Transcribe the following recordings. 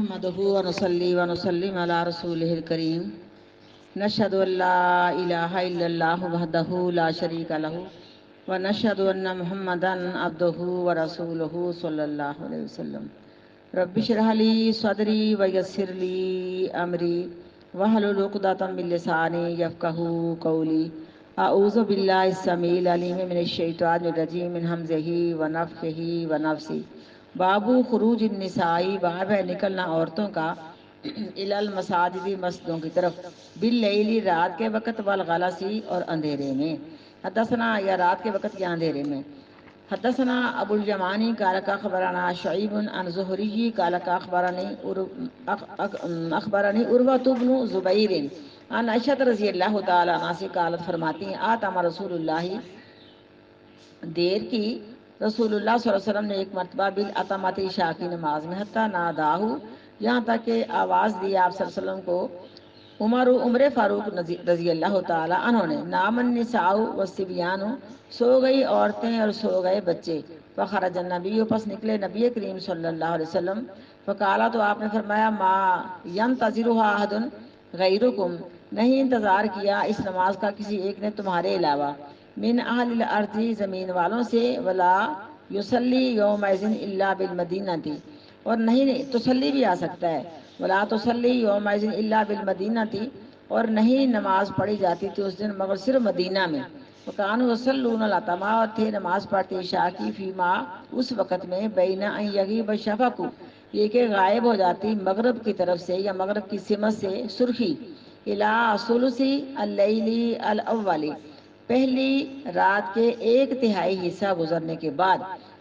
نحمده ونصلي ونسلم على رسوله الكريم نشهد أن لا إله إلا الله وحده لا شريك له ونشهد أن محمدا عبده ورسوله صلى الله عليه وسلم رب اشرح لي صدري ويسر لي أمري واحلل عقدة من لساني يفقهوا قولي أعوذ بالله السميع العليم من الشيطان الرجيم من همزه ونفخه ونفسه بابو خروج النسائی باب ہے نکلنا عورتوں کا المساجدی مسجدوں کی طرف باللیلی رات کے وقت والغلسی اور اندھیرے میں حدثنا یا رات کے وقت یا اندھیرے میں حدثنا ابو الیمانی قال اخبرنا شعیب عن زہری قال اخبرنی عروۃ بن زبیر عن عائشہ رضی اللہ تعالی عنہا سے قالت فرماتی ہیں آتم رسول اللہ دیر کی رسول اللہ صلی اللہ علیہ وسلم نے ایک مرتبہ بالعتمۃ عشاء کی نماز میں حتی ناداہو یہاں تک کہ آواز دی آپ صلی اللہ علیہ وسلم کو عمر فاروق رضی اللہ تعالی عنہ نے نام النساء والصبیان سو گئی عورتیں اور سو گئے بچے فخرج النبی پس نکلے نبی کریم صلی اللہ علیہ وسلم فقالا تو آپ نے فرمایا ما ینتظرها احد غیرکم نہیں انتظار کیا اس نماز کا کسی ایک نے تمہارے علاوہ من اہل الارض زمین والوں سے ولا یصلی یومئذ الا بالمدینہ اور نہیں تسلی بھی آ سکتا ہے ولا تسلی یومئذ الا بالمدینہ اور نہیں نماز پڑھی جاتی تھی اس دن مگر صرف مدینہ میں وکانوا یصلون العتمہ اور تھے نماز پڑھتے عشاء کی فیما اس وقت میں بین ان یغیب الشفق یہ کہ غائب ہو جاتی مغرب کی طرف سے یا مغرب کی سمت سے سرخی الی ثلث اللیل الاول پہلی رات کے ایک تہائی حصہ گزرنے کے بعد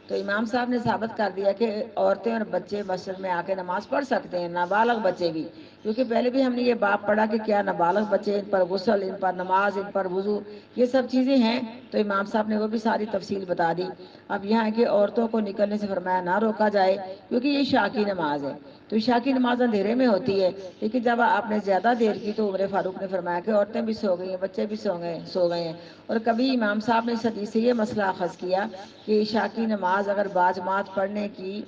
تو امام صاحب نے ثابت کر دیا کہ عورتیں اور بچے مسجد میں آ کے نماز پڑھ سکتے ہیں نابالغ بچے بھی کیونکہ پہلے بھی ہم نے یہ باب پڑھا کہ کیا نابالغ بچے ان پر غسل ان پر نماز ان پر وضو یہ سب چیزیں ہیں تو امام صاحب نے وہ بھی ساری تفصیل بتا دی اب یہاں کہ عورتوں کو نکلنے سے فرمایا نہ روکا جائے کیونکہ یہ عشاء کی نماز ہے تو عشاء کی نماز اندھیرے میں ہوتی ہے لیکن جب آپ نے زیادہ دیر کی تو عمر فاروق نے فرمایا کہ عورتیں بھی سو گئی ہیں بچے بھی سو گئے ہیں اور کبھی امام صاحب نے اس حدیث سے یہ مسئلہ اخذ کیا کہ عشاء کی نماز اگر باجماعت پڑھنے کی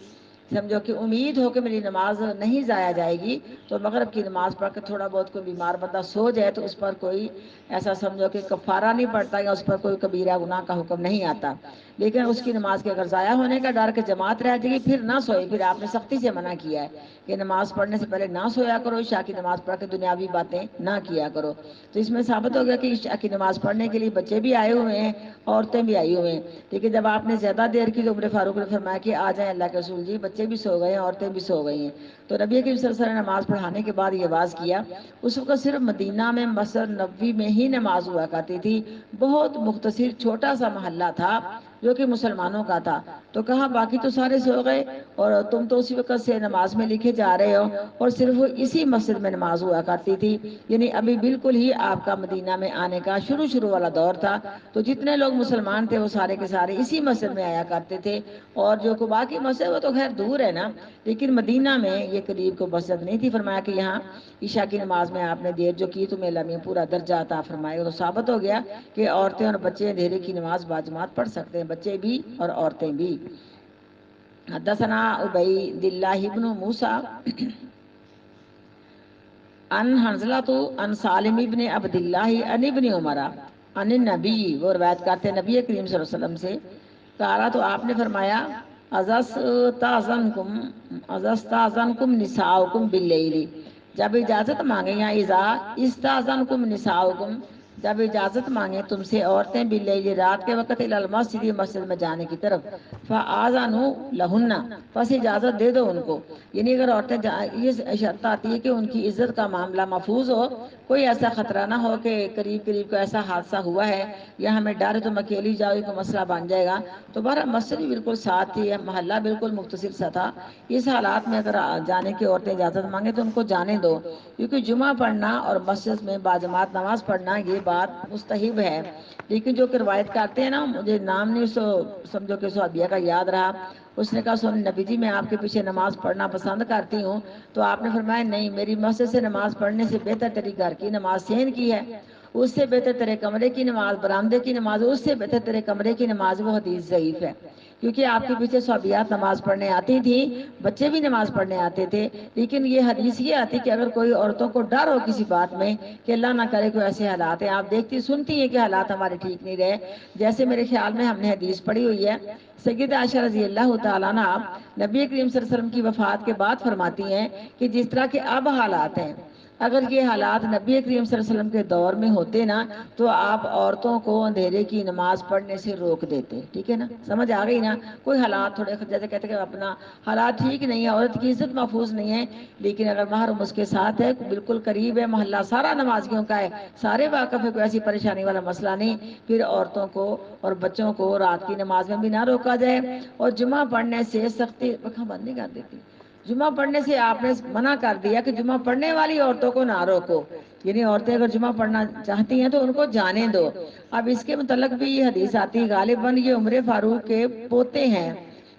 سمجھو کہ امید ہو کہ میری نماز نہیں ضائع جائے گی تو مغرب کی نماز پڑھ کے تھوڑا بہت کوئی بیمار بندہ سو جائے تو اس پر کوئی ایسا سمجھو کہ کفارہ نہیں پڑتا یا اس پر کوئی کبیرہ گناہ کا حکم نہیں آتا لیکن اس کی نماز کے اگر ضائع ہونے کا ڈر کہ جماعت رہ جائے گی پھر نہ سوئے پھر آپ نے سختی سے منع کیا ہے کہ نماز پڑھنے سے پہلے نہ سویا کرو عشاء کی نماز پڑھ کے دنیاوی باتیں نہ کیا کرو تو اس میں ثابت ہو گیا کہ عشاء کی نماز پڑھنے کے لیے بچے بھی آئے ہوئے ہیں عورتیں بھی آئی ہوئے ہیں لیکن جب آپ نے زیادہ دیر کی تو عمر فاروق نے فرمایا کہ آ جائیں اللہ کے رسول جی بچے بھی سو گئے ہیں عورتیں بھی سو گئی ہیں تو نبی کریم صلی اللہ علیہ وسلم نے نماز پڑھانے کے بعد یہ واز کیا اس وقت صرف مدینہ میں مسجد نبوی میں ہی نماز ہوا کرتی تھی بہت مختصر چھوٹا سا محلہ تھا جو کہ مسلمانوں کا تھا تو کہا باقی تو سارے سو گئے اور تم تو اسی وقت سے نماز میں لکھے جا رہے ہو اور صرف اسی مسجد میں نماز ہوا کرتی تھی یعنی ابھی بالکل ہی آپ کا مدینہ میں آنے کا شروع والا دور تھا تو جتنے لوگ مسلمان تھے وہ سارے کے سارے اسی مسجد میں آیا کرتے تھے اور جو قباء کی مسجد وہ تو خیر دور ہے نا لیکن مدینہ میں یہ قریب کو مسجد نہیں تھی فرمایا کہ یہاں عشاء کی نماز میں آپ نے دیر جو کی تمہیں اللہ میں پورا درجہ عطا فرمائے تو ثابت ہو گیا کہ عورتیں اور بچے اندھیرے کی نماز باجماعت پڑھ سکتے ہیں بچے بھی اور عورتیں بھی حدثنا عبید اللہ ابن موسیٰ ان حنزلۃ ان سالم ابن عبد اللہ ان ابن عمر ان النبی وہ روایت کرتے ہیں نبی کریم صلی اللہ علیہ وسلم سے کہا تو آپ نے فرمایا ازستاذنکم نساؤکم باللیل جب اجازت مانگے یا اذا استاذنکم نساؤکم جب اجازت مانگے تم سے عورتیں باللیل رات کے وقت الی المسجد مسجد میں جانے کی طرف فآذنوا لہن پس اجازت دے دو ان کو یعنی اگر عورتیں یہ شرط آتی ہے کہ ان کی عزت کا معاملہ محفوظ ہو کوئی ایسا خطرہ نہ ہو کہ قریب کوئی ایسا حادثہ ہوا ہے یا ہمیں ڈر ہے تم اکیلی جاؤ کوئی مسئلہ بن جائے گا تو بہرحال مسجد بھی بالکل ساتھ تھی محلہ بالکل مختصر سا تھا اس حالات میں اگر جانے کی عورتیں اجازت مانگے تو ان کو جانے دو کیونکہ جمعہ پڑھنا اور مسجد میں باجماعت نماز پڑھنا یہ بات مستحب ہے لیکن جو کہ روایت کرتے ہیں نا مجھے نام نہیں سمجھو کہ صحابیہ کا یاد رہا اس نے کہا سن نبی جی میں آپ کے پیچھے نماز پڑھنا پسند کرتی ہوں تو آپ نے فرمایا نہیں میری مسجد سے نماز پڑھنے سے بہتر تیری گھر کی نماز سین کی ہے اس سے بہتر تیرے کمرے کی نماز برآمدے کی نماز اس سے بہتر تیرے کمرے کی نماز وہ حدیث ضعیف ہے کیونکہ آپ کے پیچھے صحابیات نماز پڑھنے آتی تھیں، بچے بھی نماز پڑھنے آتے تھے، لیکن یہ حدیث یہ آتی کہ اگر کوئی عورتوں کو ڈر ہو کسی بات میں کہ اللہ نہ کرے کوئی ایسے حالات ہیں، آپ دیکھتی سنتی ہیں کہ حالات ہمارے ٹھیک نہیں رہے، جیسے میرے خیال میں ہم نے حدیث پڑھی ہوئی ہے، سیدہ عائشہ رضی اللہ تعالیٰ عنہ نبی کریم صلی اللہ علیہ وسلم کی وفات کے بعد فرماتی ہیں کہ جس طرح کے اب حالات ہیں، اگر یہ حالات نبی کریم صلی اللہ علیہ وسلم کے دور میں ہوتے نا تو آپ عورتوں کو اندھیرے کی نماز پڑھنے سے روک دیتے، ٹھیک ہے نا، سمجھ آ گئی نا، کوئی حالات تھوڑے جیسے کہتے ہیں کہ اپنا حالات ٹھیک نہیں ہے، عورت کی عزت محفوظ نہیں ہے، لیکن اگر محرم اس کے ساتھ ہے، بالکل قریب ہے، محلہ سارا نمازیوں کا ہے، سارے واقف ہے، کوئی ایسی پریشانی والا مسئلہ نہیں، پھر عورتوں کو اور بچوں کو رات کی نماز میں بھی نہ روکا جائے، اور جمعہ پڑھنے سے سختی بند نہیں کر دیتی، جمعہ پڑھنے سے آپ نے منع کر دیا کہ جمعہ پڑھنے والی عورتوں کو نہ روکو، یعنی عورتیں اگر جمعہ پڑھنا چاہتی ہیں تو ان کو جانے دو۔ اب اس کے متعلق بھی یہ حدیث آتی، غالباً یہ عمر فاروق کے پوتے ہیں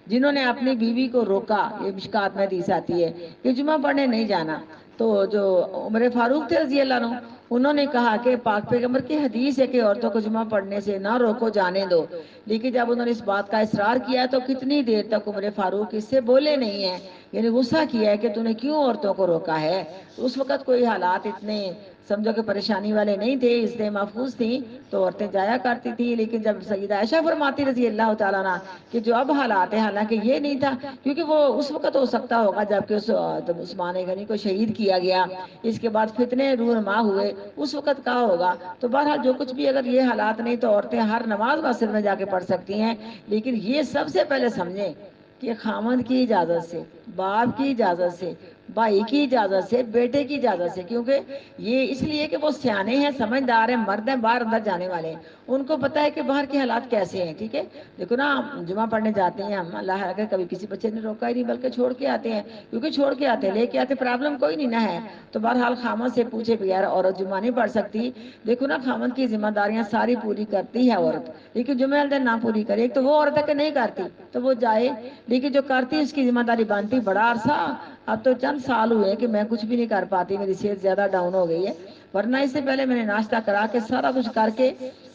جنہوں نے اپنی بیوی کو روکا، یہ مشکات میں حدیث آتی ہے کہ جمعہ پڑھنے نہیں جانا، تو جو عمر فاروق تھے رضی اللہ عنہ، انہوں نے کہا کہ پاک پیغمبر کی حدیث ہے کہ عورتوں کو جمعہ پڑھنے سے نہ روکو، جانے دو، لیکن جب انہوں نے اس بات کا اصرار کیا تو کتنی دیر تک عمر فاروق اس سے بولے نہیں ہیں، یعنی غصہ کیا ہے کہ تو نے کیوں عورتوں کو روکا ہے۔ تو اس وقت کوئی حالات اتنے سمجھو کہ پریشانی والے نہیں تھے، اس لیے محفوظ تھیں تو عورتیں جایا کرتی تھی، لیکن جب سیدہ عائشہ فرماتی رضی اللہ تعالیٰ عنہ کہ جو اب حالات ہیں، حالانکہ یہ نہیں تھا، کیونکہ وہ اس وقت ہو سکتا ہوگا جبکہ عثمان غنی کو شہید کیا گیا، اس کے بعد فتنے رونما ہوئے، اس وقت کہا ہوگا، تو بہرحال جو کچھ بھی اگر یہ حالات نہیں تو عورتیں ہر نماز مسجد میں جا کے پڑھ سکتی ہیں، لیکن یہ سب سے پہلے سمجھیں کہ خامند کی اجازت سے، باپ کی اجازت سے، بھائی کی اجازت سے، بیٹے کی اجازت سے، کیونکہ یہ اس لیے کہ وہ سیانے ہیں، سمجھدار ہیں، مرد ہیں، باہر اندر جانے والے ہیں، ان کو پتہ ہے کہ باہر کے حالات کیسے ہیں، ٹھیک ہے، دیکھو نا جمعہ پڑھنے جاتے ہیں ہم، اللہ اگر کبھی کسی بچے نے روکا ہی نہیں بلکہ چھوڑ کے آتے ہیں، کیونکہ چھوڑ کے آتے ہیں، لے کے آتے، پرابلم کوئی نہیں نہ ہے، تو بہرحال خامند سے پوچھے بغیر عورت جمعہ نہیں پڑھ سکتی۔ دیکھو نا خامند کی ذمہ داریاں ساری پوری کرتی ہے عورت، لیکن جمعہ والے دن نہ پوری کرے، ایک تو وہ عورت ہے کہ نہیں کرتی تو وہ جائے، لیکن جو کرتی اس کی ذمہ داری بنتی، بڑا عرصہ اب تو چند سال ہوئے کہ میں کچھ بھی نہیں کر پاتی، میری صحت زیادہ ڈاؤن ہو گئی ہے، ورنہ اس سے پہلے میں نے ناشتہ کرا کے سارا کچھ کر کے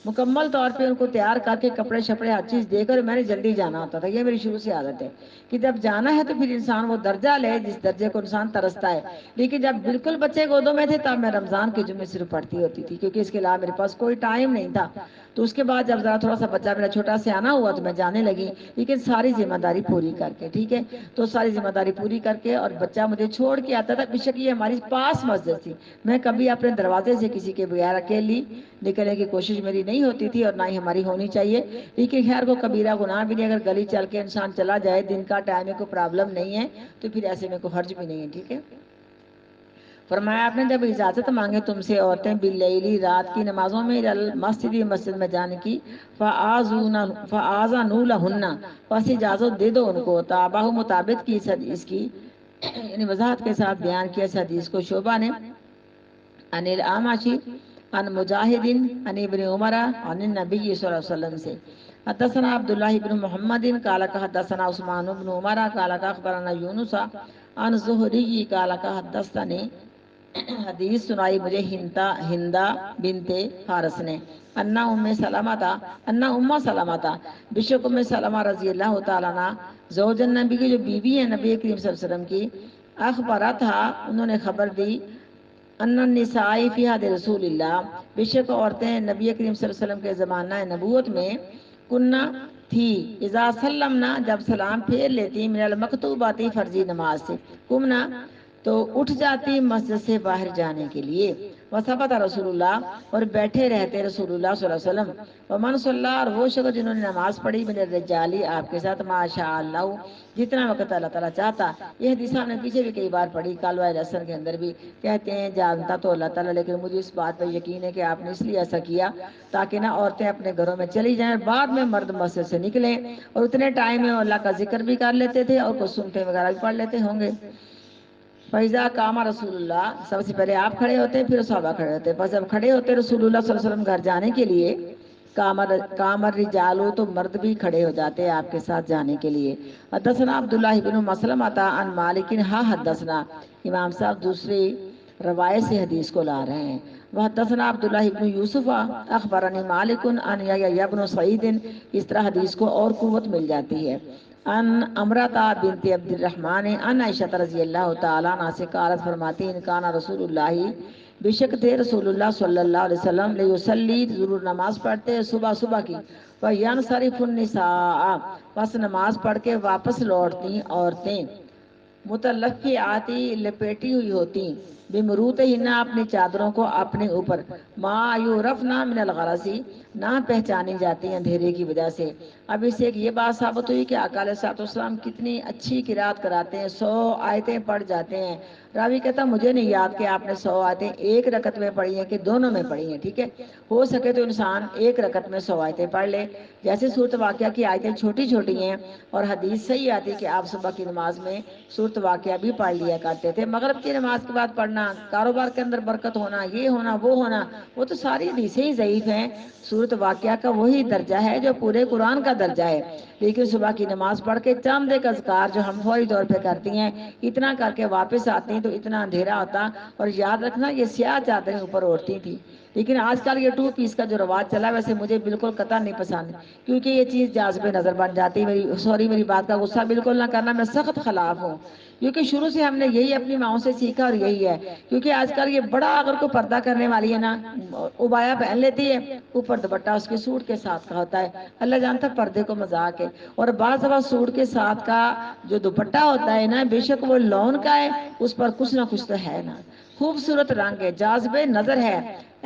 مکمل طور پہ ان کو تیار کر کے کپڑے شپڑے ہر چیز دے کر میں نے جلدی جانا ہوتا تھا، یہ میری شروع سے عادت ہے کہ جب جانا ہے تو پھر انسان وہ درجہ لے جس درجے کو انسان ترستا ہے، لیکن جب بالکل بچے گودوں میں تھے تب میں رمضان کے جمعے صرف پڑھتی ہوتی تھی، کیونکہ اس کے علاوہ میرے پاس کوئی ٹائم نہیں تھا، تو اس کے بعد جب ذرا تھوڑا سا بچہ میرا چھوٹا سے آنا ہوا تو میں جانے لگی، لیکن ساری ذمہ داری پوری کر کے، ٹھیک ہے، تو ساری ذمہ داری پوری کر کے، اور بچہ مجھے چھوڑ کے آتا تھا، بے شک یہ ہماری پاس مسجد تھی، میں کبھی اپنے دروازے سے کسی کے بغیر اکیلی نکلنے کی کوشش میری نہیں ہوتی تھی اور نہ ہی ہماری ہونی چاہیے، لیکن خیر کو کبیرہ گناہ بھی نہیں، اگر گلی چل کے انسان چلا جائے، دن کا ٹائم ہے، کوئی پرابلم نہیں ہے، تو پھر ایسے میں کوئی حرج بھی نہیں ہے، ٹھیک ہے۔ فرمایا آپ نے جب اجازت مانگے تم سے عورتیں باللیلی رات کی نمازوں میں مسجد میں جانے کی، فآذنوا لہن، پس اجازت دے دو ان کو، تابہ مطابق کی اس کی یعنی وضاحت کے ساتھ بیان کیا اس حدیث کو شعبہ نے، عن الاعمش عن مجاہد عن ابن عمر عن النبی صلی اللہ علیہ وسلم سے، حدثنا عبداللہ بن محمد قال حدثنا عثمان بن عمر قال اخبرنا یونس عن زہری قال حدثني، حدیث سنائی مجھے ہندا بنت حارث نے، انا ام سلمہ تھا، بشک ام سلمہ رضی اللہ تعالیٰ عنہ زوج النبی کی جو بیوی ہے نبی کریم صلی اللہ علیہ وسلم کی، اخبرتھا انہوں نے خبر دی، ان النساء فی عہد رسول اللہ، بشک عورتیں نبی کریم صلی اللہ علیہ وسلم کے زمانہ نبوت میں، کننا تھی، اذا سلمنا جب سلام پھیر لیتی، من المکتوباتی فرضی نماز سے، کمنا تو اٹھ جاتی مسجد سے باہر جانے کے لیے، وثبت رسول اللہ اور بیٹھے رہتے رسول اللہ صلی اللہ علیہ وسلم، ومن صلی اور وہ شخص جنہوں نے نماز پڑھی من الرجالی آپ کے ساتھ، ما شاء اللہ جتنا وقت اللہ تعالیٰ چاہتا، یہ حدیث ہم نے پیچھے بھی کئی بار پڑھی، کالوہ الحسن کے اندر بھی کہتے ہیں جانتا تو اللہ تعالیٰ، لیکن مجھے اس بات پہ یقین ہے کہ آپ نے اس لیے ایسا کیا تاکہ نہ عورتیں اپنے گھروں میں چلی جائیں، بعد میں مرد مسجد سے نکلیں، اور اتنے ٹائم میں اللہ کا ذکر بھی کر لیتے تھے اور کچھ سنتے وغیرہ بھی پڑھ لیتے ہوں گے۔ فیضا کاما رسول اللہ، سب سے پہلے آپ کھڑے ہوتے پھر صحابہ کھڑے ہوتے، بس جب کھڑے ہوتے رسول اللہ صلی اللہ علیہ وسلم گھر جانے کے لیے، کامر رجالو تو مرد بھی کھڑے ہو جاتے آپ کے ساتھ جانے کے لیے۔ حدثنا عبداللہ بن مسلمہ عن مالک حدثنا، امام صاحب دوسری روایت سے حدیث کو لا رہے ہیں، وحدثنا عبداللہ ابن یوسف اخبرنی مالک ان یحییٰ بن سعید، اس طرح حدیث کو اور قوت مل جاتی ہے۔ ان امرتا بنت عبد الرحمن ان عائشہ رضی اللہ تعالیٰ عنہ سے قالت فرماتی ان کان رسول اللہ، بے شک تھے رسول اللہ صلی اللہ علیہ وسلم لیصلی، ضرور نماز پڑھتے ہیں صبح صبح کی، وینصرف النساء، پس نماز پڑھ کے واپس لوٹتی عورتیں، متلفعاتی، لپیٹی ہوئی ہوتی، بمروطہن، اپنی چادروں کو اپنے اوپر، ما یعرفن من الغرض، نہ پہچانی جاتی ہیں اندھیرے کی وجہ سے۔ اب اس سے ایک یہ بات ثابت ہوئی کہ آقا علیہ الصلوۃ والسلام کتنی اچھی قرات کراتے ہیں، 100 آیتیں پڑھ جاتے ہیں۔ راوی کہتا مجھے نہیں یاد کہ آپ نے 100 آیتیں ایک رکعت میں پڑھی ہیں کہ دونوں میں پڑھی ہیں، ٹھیک ہے؟ ہو سکے تو انسان ایک رکعت میں 100 آیتیں پڑھ لے، جیسے سورۃ واقعہ کی آیتیں چھوٹی چھوٹی ہیں، اور حدیث صحیح آتی کہ آپ صبح کی نماز میں سورۃ واقعہ بھی پڑھ لیا کرتے تھے۔ مغرب کی نماز کے بعد پڑھنا، کاروبار کے اندر برکت ہونا، یہ ہونا وہ ہونا، وہ تو ساری حدیثیں ہی ضعیف ہیں۔ سورۃ واقعہ کا وہی درجہ ہے جو پورے قرآن کا درجہ ہے، لیکن صبح کی نماز پڑھ کے چند ایک اذکار جو ہم فوری طور پہ کرتی ہیں، اتنا کر کے واپس آتی ہیں تو اتنا اندھیرا ہوتا۔ اور یاد رکھنا یہ سیاہ چادریں اوپر اوڑھتی تھی، لیکن آج کل یہ 2 پیس کا جو رواج چلا ویسے مجھے بالکل قطع نہیں پسند، کیونکہ یہ چیز جاذب نظر بن جاتی ہے۔ میری بات کا غصہ بالکل نہ کرنا، میں سخت خلاف ہوں، کیونکہ شروع سے ہم نے یہی اپنی ماؤں سے سیکھا اور یہی ہے۔ کیونکہ آج کل یہ بڑا اگر کوئی پردہ کرنے والی ہے نا، عبایا پہن لیتی ہے، اوپر دوپٹہ اس کے سوٹ کے ساتھ کا ہوتا ہے، اللہ جانتا پردے کو مذاق ہے۔ اور بعض دفعہ سوٹ کے ساتھ کا جو دوپٹہ ہوتا ہے نا، بے شک وہ لون کا ہے، اس پر کچھ نہ کچھ تو ہے نا، خوبصورت رنگ ہے، جاذب نظر ہے،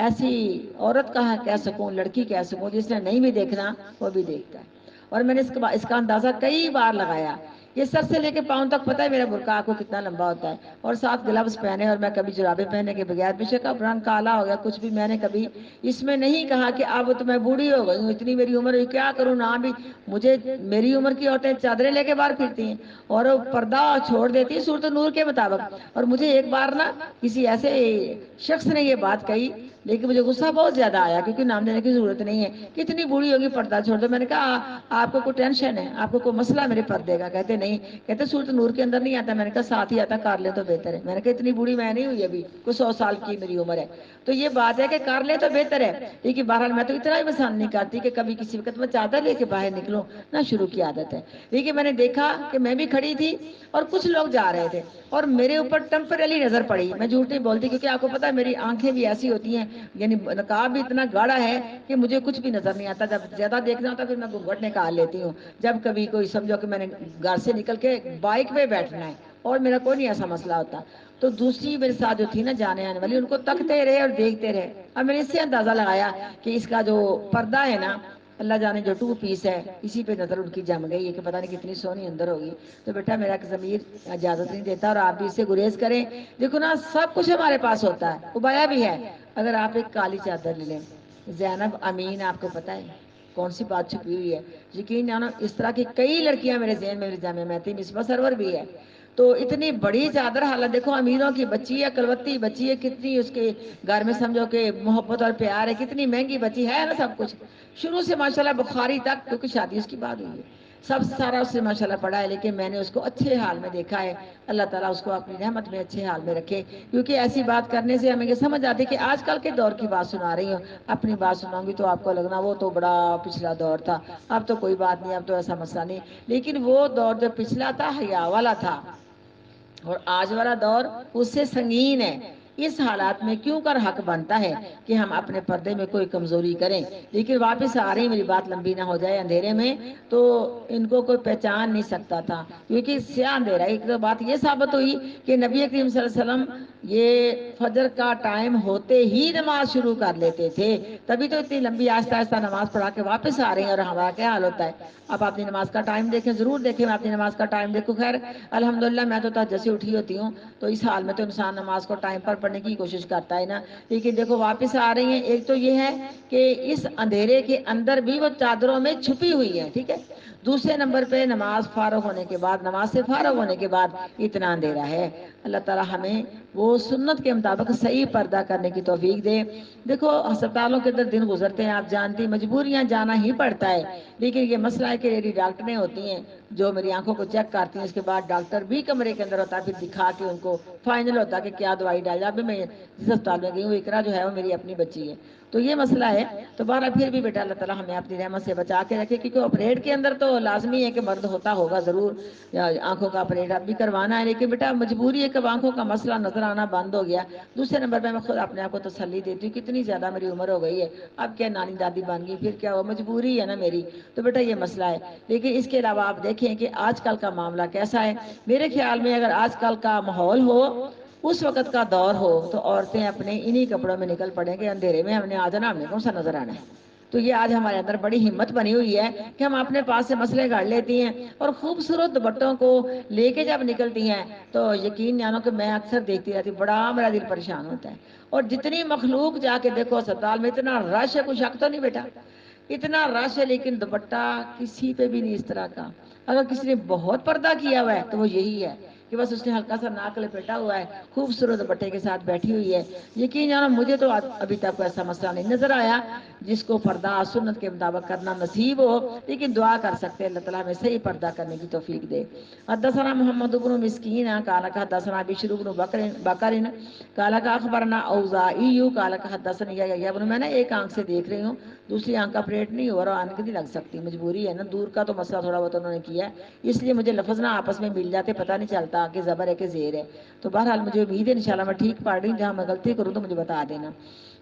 ایسی عورت کا کہہ سکوں، لڑکی کہہ سکوں، جس نے نہیں بھی دیکھنا وہ بھی دیکھتا ہے۔ اور میں نے اس کا اندازہ کئی بار لگایا، یہ سر سے لے کے پاؤں تک پتہ ہے میرا برقع کو کتنا لمبا ہوتا ہے، اور ساتھ گلوز پہنے، اور میں کبھی جرابیں پہنے کے بغیر، بے شک اب رنگ کالا ہو گیا کچھ بھی، میں نے کبھی اس میں نہیں کہا کہ اب تو میں بوڑھی ہو گئی ہوں، اتنی میری عمر ہے، کیا کروں نہ بھی، مجھے میری عمر کی عورتیں چادریں لے کے باہر پھرتی ہیں اور پردہ چھوڑ دیتی ہیں سورۃ نور کے مطابق۔ اور مجھے ایک بار نا کسی ایسے شخص نے یہ بات کہی، لیکن مجھے غصہ بہت زیادہ آیا، کیونکہ نام دینے کی ضرورت نہیں ہے، کتنی بوڑھی ہوگی پردہ چھوڑ دو۔ میں نے کہا آپ کو کوئی ٹینشن ہے، آپ کو کوئی مسئلہ میرے پردے کا؟ کہتے نہیں، کہتے سورۃ نور کے اندر نہیں آتا۔ میں نے کہا ساتھ ہی آتا، کر لے تو بہتر ہے۔ میں نے کہا اتنی بوڑھی میں نہیں ہوئی، ابھی کوئی 100 سال کی میری عمر ہے، تو یہ بات ہے کہ کر لے تو بہتر ہے۔ لیکن بہرحال میں تو اتنا ہی پسند نہیں کرتی کہ کبھی کسی وقت میں چادر لے کے باہر نکلوں، نہ شروع کی عادت ہے۔ لیکن میں نے دیکھا کہ میں بھی کھڑی تھی اور کچھ لوگ جا رہے تھے، اور میرے اوپر ٹیمپرلی نظر پڑی، میں جھوٹ نہیں بولتی، کیونکہ آپ کو پتا ہے میری آنکھیں بھی ایسی ہوتی ہیں، یعنی نقاب بھی اتنا گاڑا ہے کہ مجھے کچھ بھی نظر نہیں آتا، جب زیادہ دیکھنا ہوتا پھر میں گھونگھٹ نکال لیتی ہوں، جب کبھی کوئی سمجھو کہ میں نے گھر سے نکل کے بائک پہ بیٹھنا ہے، اور میرا کوئی نہیں ایسا مسئلہ ہوتا۔ تو دوسری میرے ساتھ جو تھی نا جانے آنے والی، ان کو تکتے رہے اور دیکھتے رہے۔ اب میں نے اس سے اندازہ لگایا کہ اس کا جو پردہ ہے نا، اللہ جانے جو 2 پیس ہے، اسی پہ نظر ان کی جم گئی ہے کہ پتہ نہیں کتنی سونی اندر ہوگی۔ تو بیٹا میرا ضمیر اجازت نہیں دیتا، اور آپ بھی اس سے گریز کریں۔ دیکھو نا سب کچھ ہمارے پاس ہوتا ہے، ابایا بھی ہے، اگر آپ ایک کالی چادر لے لیں، زینب امین آپ کو پتہ ہے کون سی بات چھپی ہوئی ہے؟ یقین جانو اس طرح کی کئی لڑکیاں میرے ذہن میں، میرے جامع میں تھی، مصباح سرور بھی ہے۔ تو اتنی بڑی چادر، حالت دیکھو امیروں کی بچی ہے، کلوتی بچی ہے، کتنی اس کے گھر میں سمجھو کہ محبت اور پیار ہے، کتنی مہنگی بچی ہے نا، سب کچھ شروع سے ماشاءاللہ بخاری تک، کیونکہ شادی اس کی بعد ہوئی ہے، سب سارا اس سے ماشاءاللہ پڑھا ہے، لیکن میں نے اس کو اچھے حال میں دیکھا ہے۔ اللہ تعالیٰ اس کو اپنی رحمت میں اچھے حال میں رکھے، کیونکہ ایسی بات کرنے سے ہمیں یہ سمجھ آتی ہے کہ آج کل کے دور کی بات سنا رہی ہوں، اپنی بات سناؤں گی تو آپ کو لگنا وہ تو بڑا پچھلا دور تھا، اب تو کوئی بات نہیں، اب تو ایسا مسئلہ نہیں، لیکن وہ دور جو پچھلا تھا حیا والا تھا، اور آج والا دور اس سے سنگین ہے۔ اس حالات میں کیوں کر حق بنتا ہے کہ ہم اپنے پردے میں کوئی کمزوری کریں۔ لیکن واپس آ رہی، میری بات لمبی نہ ہو جائے، اندھیرے میں تو ان کو کوئی پہچان نہیں سکتا تھا، کیونکہ سیاہ اندھیرا۔ ایک تو بات یہ ثابت ہوئی کہ نبی کریم صلی اللہ علیہ وسلم یہ فجر کا ٹائم ہوتے ہی نماز شروع کر لیتے تھے، تبھی تو اتنی لمبی آہستہ آہستہ نماز پڑھا کے واپس آ رہے ہیں، اور ہمارا کیا حال ہوتا ہے؟ اب اپنی نماز کا ٹائم دیکھیں، ضرور دیکھیں، میں اپنی نماز کا ٹائم دیکھوں۔ خیر الحمدللہ میں تو تہجد سے اٹھی ہوتی ہوں، تو اس حال میں تو انسان نماز کو ٹائم پر پڑھنے کی کوشش کرتا ہے نا، لیکن دیکھو واپس آ رہی ہیں۔ ایک تو یہ ہے کہ اس اندھیرے کے اندر بھی وہ چادروں میں چھپی ہوئی ہیں، ٹھیک ہے۔ دوسرے نمبر پہ نماز فارغ ہونے کے بعد، نماز سے فارغ ہونے کے بعد اتنا اندھیرا ہے۔ اللہ تعالی ہمیں وہ سنت کے مطابق صحیح پردہ کرنے کی توفیق دے۔ دیکھو ہسپتالوں کے اندر دن گزرتے ہیں، آپ جانتی مجبوریاں جانا ہی پڑتا ہے، لیکن یہ مسئلہ ہے کہ لیڈی ڈاکٹریں ہوتی ہیں، جو میری آنکھوں کو چیک کرتی ہیں، اس کے بعد ڈاکٹر بھی کمرے کے اندر ہوتا ہے، پھر دکھا کے ان کو فائنل ہوتا ہے کہ کیا دوائی ڈالی۔ ابھی میں جس اسپتال میں گئی ہوں، اقرا جو ہے وہ میری اپنی بچی ہے، تو یہ مسئلہ ہے۔ تو بہرحال پھر بھی بیٹا اللہ تعالیٰ ہمیں اپنی رحمت سے بچا کے رکھے، کیونکہ آپریٹ کے اندر تو لازمی ہے کہ مرد ہوتا ہوگا ضرور، آنکھوں کا آپریٹ اب بھی کروانا ہے، لیکن بیٹا مجبوری ہے کہ آنکھوں کا مسئلہ نظر آنا بند ہو گیا۔ دوسرے نمبر پہ میں خود اپنے آپ کو تسلی دیتی ہوں، کتنی زیادہ میری عمر ہو گئی ہے، اب کیا نانی دادی بن گئی، پھر کیا ہو، مجبوری ہے نا میری، تو بیٹا یہ مسئلہ ہے۔ لیکن اس کے علاوہ آپ دیکھیں کہ آج کل کا معاملہ کیسا ہے۔ میرے خیال میں اگر آج کل کا ماحول ہو، اس وقت کا دور ہو، تو عورتیں اپنے انہی کپڑوں میں نکل پڑیں کہ اندھیرے میں ہم نے آ جانا، ہم نے کون سا نظر آنا ہے۔ تو یہ آج ہمارے اندر بڑی ہمت بنی ہوئی ہے کہ ہم اپنے پاس سے مسئلے گھڑ لیتی ہیں، اور خوبصورت دوپٹوں کو لے کے جب نکلتی ہیں تو یقین جانو کہ میں اکثر دیکھتی رہتی ہوں، بڑا میرا دل پریشان ہوتا ہے۔ اور جتنی مخلوق جا کے دیکھو اسپتال میں، اتنا رش ہے، کوئی شک تو نہیں بیٹا، اتنا رش ہے، لیکن دوپٹہ کسی پہ بھی نہیں اس طرح کا۔ اگر کسی نے بہت پردہ کیا ہوا ہے تو وہ یہی ہے کہ بس اس نے ہلکا سا ناک لپیٹا ہوا ہے، خوبصورت دوپٹے کے ساتھ بیٹھی ہوئی ہے۔ یقین جانو مجھے تو ابھی تک ایسا مسئلہ نہیں نظر آیا۔ جس کو پردہ سنت کے مطابق کرنا نصیب ہو، لیکن دعا کر سکتے ہیں اللہ تعالیٰ ہمیں صحیح پردہ کرنے کی توفیق دے۔ حدثنا محمد بن مسکین قال حدثنا بشر بن بکر قال اخبرنا اوزاعی قال حدثنا یحیی بن، میں نے ایک آنکھ سے دیکھ رہی ہوں، دوسری آنکھ کا آپریٹ نہیں ہوا، اور آنکھ نہیں لگ سکتی، مجبوری ہے نا، دور کا تو مسئلہ تھوڑا بہت انہوں نے کیا ہے، اس لیے مجھے لفظ نہ آپس میں مل جاتے، پتہ نہیں چلتا کہ زبر ہے کہ زیر ہے۔ تو بہرحال مجھے امید ہے انشاءاللہ میں ٹھیک پڑھ رہی ہوں، جہاں میں غلطی کروں تو مجھے بتا دینا۔